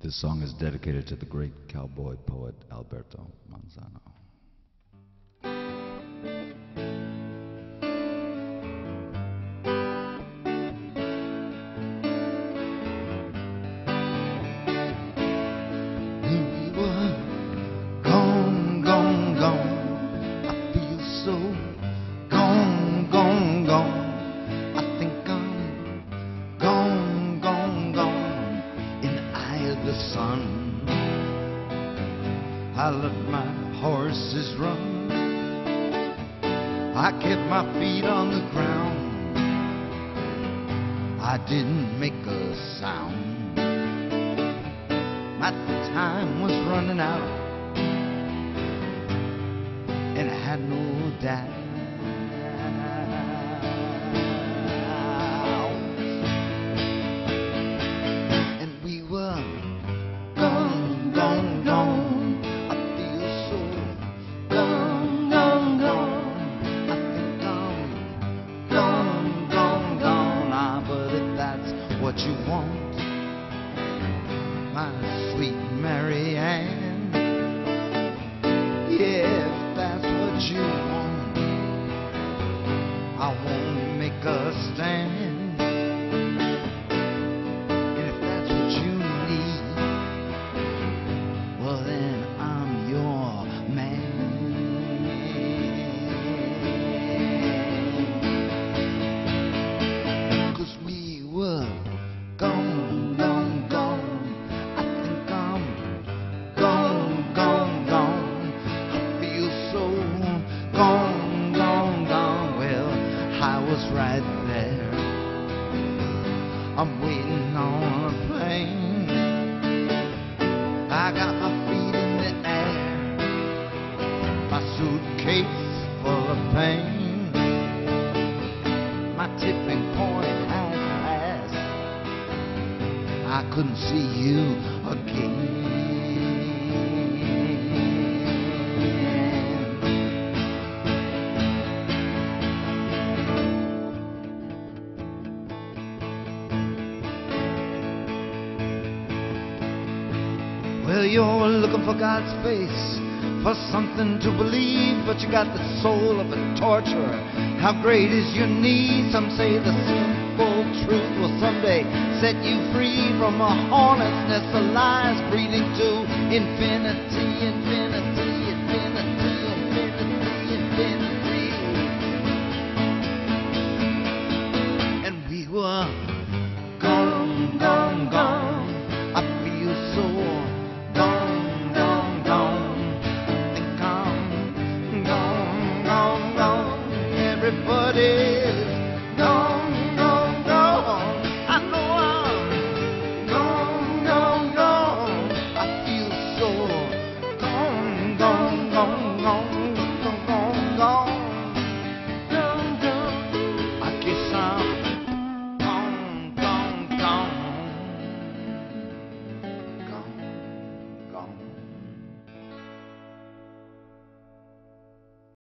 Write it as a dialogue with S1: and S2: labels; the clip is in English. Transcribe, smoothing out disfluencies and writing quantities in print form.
S1: This song is dedicated to the great cowboy poet Alberto Manzano.
S2: We were gone, gone, gone. I feel so gone, gone, gone. I think I'm gone, gone, gone in the eye of the sun. I let my horses run. I kept my feet on the ground. I didn't make a sound. My time was running out, and I had no doubt. And we were gone, gone, gone. I feel so gone, gone, gone. I think I'm gone, gone, gone. Ah, but if that's what you want, my sweet Mary Ann, yeah, if that's what you want, I won't make a stand. And if that's what you need, well then I'm your man. 'Cause we were gone, gone, gone. I think I'm gone, gone, gone. I feel so gone, gone, gone. Well, I was right there. I'm waiting on a plane. I got my feet in the air, my suitcase full of pain. My tipping point has passed. I couldn't see you again. Well, you're looking for God's face, for something to believe, but you got the soul of a torturer. How great is your need? Some say the simple truth will someday set you free from a hornet's nest of lies, breeding to infinity, infinity.